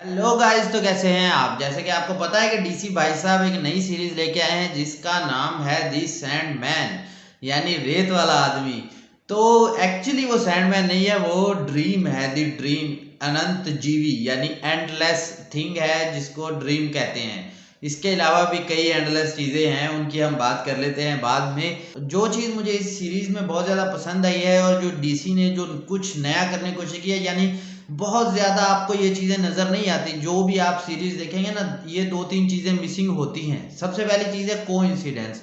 Hello guys, तो कैसे हैं आप। जैसे कि आपको पता है कि डीसी भाई साहब एक नई सीरीज लेके आए हैं जिसका नाम है दी सैंडमैन, यानी रेत वाला आदमी। तो एक्चुअली वो सैंडमैन नहीं है, वो ड्रीम है, दी ड्रीम, अनंत जीवी यानी एंडलेस थिंग है जिसको ड्रीम कहते हैं। इसके अलावा भी कई एंडलेस चीज़ें हैं, उनकी हम बात कर लेते हैं बाद में। जो चीज़ मुझे इस सीरीज में बहुत ज़्यादा पसंद आई है और जो डीसी ने जो कुछ नया करने की कोशिश की है, यानी बहुत ज़्यादा आपको ये चीज़ें नज़र नहीं आती। जो भी आप सीरीज देखेंगे ना, ये दो तीन चीज़ें मिसिंग होती हैं। सबसे पहली चीज़ है कोइंसिडेंस,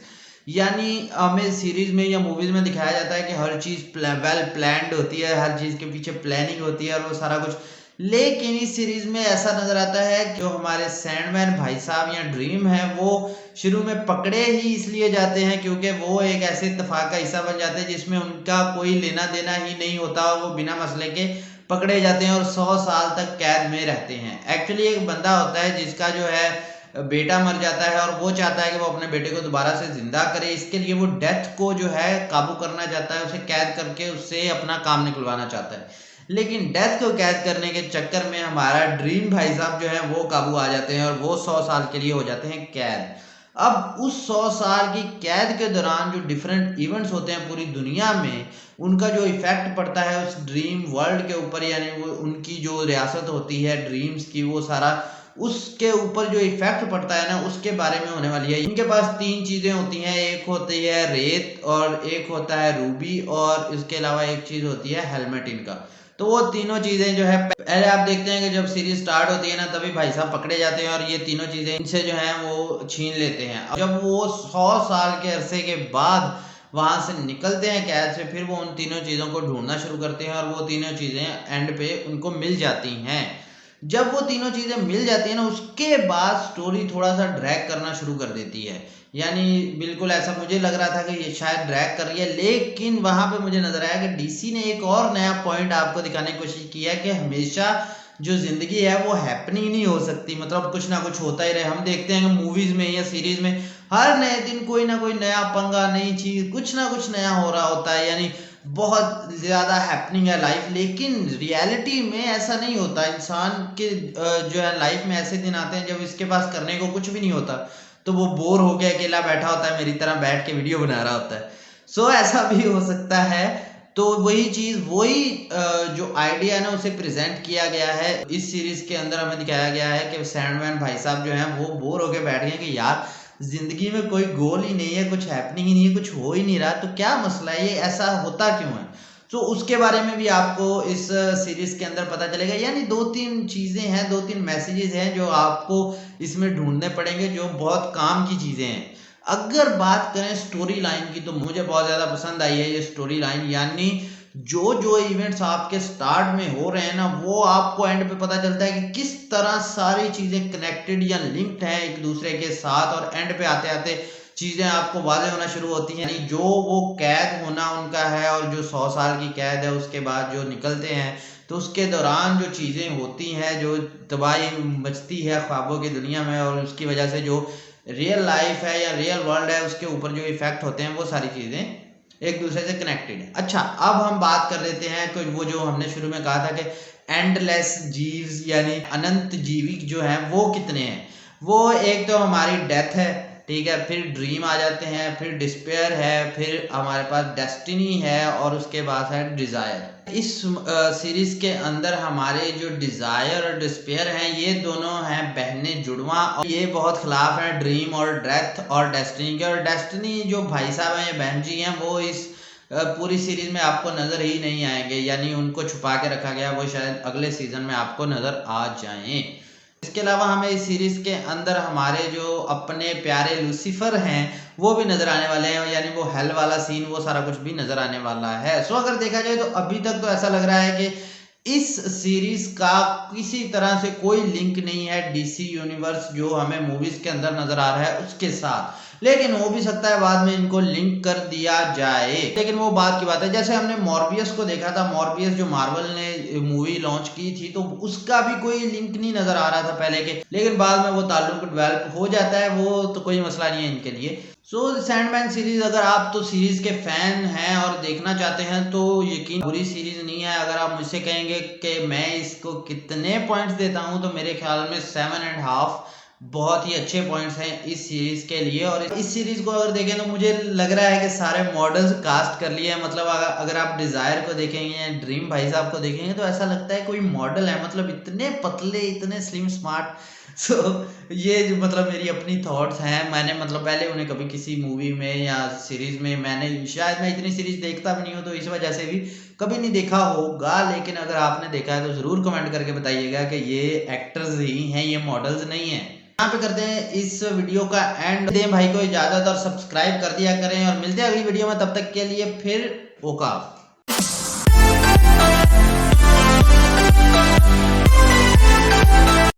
यानी हमें सीरीज में या मूवीज में दिखाया जाता है कि हर चीज़ वेल प्लान्ड होती है, हर चीज़ के पीछे प्लानिंग होती है और वो सारा कुछ। लेकिन इस सीरीज में ऐसा नजर आता है कि जो हमारे सैंडमैन भाई साहब या ड्रीम है, वो शुरू में पकड़े ही इसलिए जाते हैं क्योंकि वो एक ऐसे इत्तेफाक का हिस्सा बन जाते हैं जिसमें उनका कोई लेना देना ही नहीं होता और वो बिना मसले के पकड़े जाते हैं और 100 साल तक कैद में रहते हैं। एक्चुअली एक बंदा होता है जिसका जो है बेटा मर जाता है और वो चाहता है कि वो अपने बेटे को दोबारा से जिंदा करे। इसके लिए वो डेथ को जो है काबू करना चाहता है, उसे कैद करके उससे अपना काम निकलवाना चाहता है। लेकिन डेथ को कैद करने के चक्कर में हमारा ड्रीम भाई साहब जो है वो काबू आ जाते हैं और वो 100 साल के लिए हो जाते हैं कैद। अब उस 100 साल की कैद के दौरान जो डिफरेंट इवेंट्स होते हैं पूरी दुनिया में, उनका जो इफेक्ट पड़ता है उस ड्रीम वर्ल्ड के ऊपर, यानी वो उनकी जो रियासत होती है ड्रीम्स की, वो सारा उसके ऊपर जो इफेक्ट पड़ता है ना, उसके बारे में होने वाली है। इनके पास तीन चीजें होती हैं, एक होती है रेत और एक होता है रूबी और इसके अलावा एक चीज होती है हेलमेट इनका। तो वो तीनों चीजें जो है, पहले आप देखते हैं कि जब सीरीज स्टार्ट होती है ना, तभी भाई साहब पकड़े जाते हैं और ये तीनों चीजें इनसे जो है वो छीन लेते हैं। जब वो 100 साल के अरसे के बाद वहां से निकलते हैं कैद से, फिर वो उन तीनों चीजों को ढूंढना शुरू करते हैं और वो तीनों चीजें एंड पे उनको मिल जाती हैं। जब वो तीनों चीजें मिल जाती है ना, उसके बाद स्टोरी थोड़ा सा ड्रैग करना शुरू कर देती है। यानी बिल्कुल ऐसा मुझे लग रहा था कि ये शायद ड्रैग कर रही है, लेकिन वहां पे मुझे नजर आया कि डीसी ने एक और नया पॉइंट आपको दिखाने की कोशिश की है कि हमेशा जो जिंदगी है वो हैपनिंग नहीं हो सकती, मतलब कुछ ना कुछ होता ही रहे। हम देखते हैं कि मूवीज में या सीरीज में हर नए दिन कोई ना कोई नया पंगा, नई चीज, कुछ ना कुछ नया हो रहा होता है, यानी बहुत ज्यादा हैपनिंग है लाइफ। लेकिन रियलिटी में ऐसा नहीं होता। इंसान के जो है लाइफ में ऐसे दिन आते हैं जब इसके पास करने को कुछ भी नहीं होता, तो वो बोर होके अकेला बैठा होता है, मेरी तरह बैठ के वीडियो बना रहा होता है। सो ऐसा भी हो सकता है। तो वही चीज, वही जो आइडिया है ना, उसे प्रेजेंट किया गया है इस सीरीज के अंदर। हमें दिखाया गया है कि सैंडमैन भाई साहब जो हैं वो बोर होके बैठ गए कि यार जिंदगी में कोई गोल ही नहीं है, कुछ हैपनिंग ही नहीं है, कुछ हो ही नहीं रहा, तो क्या मसला है, ये ऐसा होता क्यों है। तो उसके बारे में भी आपको इस सीरीज के अंदर पता चलेगा। यानी दो तीन चीजें हैं, दो तीन मैसेजेस हैं जो आपको इसमें ढूंढने पड़ेंगे, जो बहुत काम की चीजें हैं। अगर बात करें स्टोरी लाइन की, तो मुझे बहुत ज्यादा पसंद आई है ये स्टोरी लाइन। यानी जो जो इवेंट्स आपके स्टार्ट में हो रहे हैं ना, वो आपको एंड पे पता चलता है कि किस तरह सारी चीजें कनेक्टेड या लिंक्ड हैं एक दूसरे के साथ, और एंड पे आते आते चीजें आपको वाज़ेह होना शुरू होती हैं। यानी जो वो कैद होना उनका है और जो 100 साल की कैद है, उसके बाद जो निकलते हैं, तो उसके दौरान जो चीजें होती हैं, जो तबाही मचती है ख्वाबों की दुनिया में, और उसकी वजह से जो रियल लाइफ है या रियल वर्ल्ड है उसके ऊपर जो इफेक्ट होते हैं, वो सारी चीजें एक दूसरे से कनेक्टेड है। अच्छा, अब हम बात कर लेते हैं कि वो जो हमने शुरू में कहा था कि एंडलेस जीव्स यानी अनंत जीवी जो हैं वो कितने हैं। वो एक तो हमारी डेथ है, ठीक है, फिर ड्रीम आ जाते हैं, फिर डिस्पेयर है, फिर हमारे पास डेस्टिनी है और उसके बाद है डिजायर। इस सीरीज के अंदर हमारे जो डिजायर और डिस्पेयर हैं, ये दोनों हैं बहनें जुड़वा, और ये बहुत खिलाफ है ड्रीम और डेथ और डेस्टिनी के। और डेस्टिनी जो भाई साहब हैं, ये बहन जी हैं, वो इस पूरी सीरीज में आपको नजर ही नहीं आएंगे, यानी उनको छुपा के रखा गया, वो शायद अगले सीजन में आपको नजर आ जाएं। इसके अलावा हमें इस सीरीज के अंदर हमारे जो अपने प्यारे लूसीफर हैं वो भी नजर आने वाले हैं, यानी वो हेल वाला सीन, वो सारा कुछ भी नजर आने वाला है। सो अगर देखा जाए तो अभी तक तो ऐसा लग रहा है कि इस सीरीज का किसी तरह से कोई लिंक नहीं है डीसी यूनिवर्स जो हमें मूवीज के अंदर नजर आ रहा है उसके साथ। लेकिन हो भी सकता है बाद में इनको लिंक कर दिया जाए, लेकिन वो बात की बात है। जैसे हमने मॉर्बियस को देखा था, मॉर्बियस जो मार्वल ने मूवी लॉन्च की थी, तो उसका भी कोई लिंक नहीं नजर आ रहा था पहले के, लेकिन बाद में वो ताल्लुक डेवलप हो जाता है, वो तो कोई मसला नहीं है इनके लिए। सो सैंडमैन सीरीज, अगर आप तो सीरीज के फैन हैं और देखना चाहते हैं तो यकीन, बुरी सीरीज नहीं है। अगर आप मुझसे कहेंगे कि मैं इसको कितने पॉइंट्स देता हूं, तो मेरे ख्याल में 7.5 बहुत ही अच्छे पॉइंट्स हैं इस सीरीज के लिए। और इस सीरीज को अगर देखें तो मुझे लग रहा है कि सारे मॉडल्स कास्ट कर लिए हैं। मतलब अगर आप डिजायर को देखेंगे या ड्रीम भाई साहब को देखेंगे तो ऐसा लगता है कोई मॉडल है, मतलब इतने पतले, इतने स्लिम स्मार्ट। सो ये जो मतलब मेरी अपनी थॉट्स हैं, मैंने मतलब पहले उन्हें कभी किसी मूवी में या सीरीज में, मैंने शायद मैं इतनी सीरीज देखता भी नहीं हूँ तो इस वजह से भी कभी नहीं देखा होगा, लेकिन अगर आपने देखा है तो जरूर कमेंट करके बताइएगा कि ये एक्टर्स ही हैं, ये मॉडल्स नहीं है। यहाँ पे करते हैं इस वीडियो का एंड, दें भाई को इजाजत और सब्सक्राइब कर दिया करें, और मिलते हैं अगली वीडियो में, तब तक के लिए फिर ओका।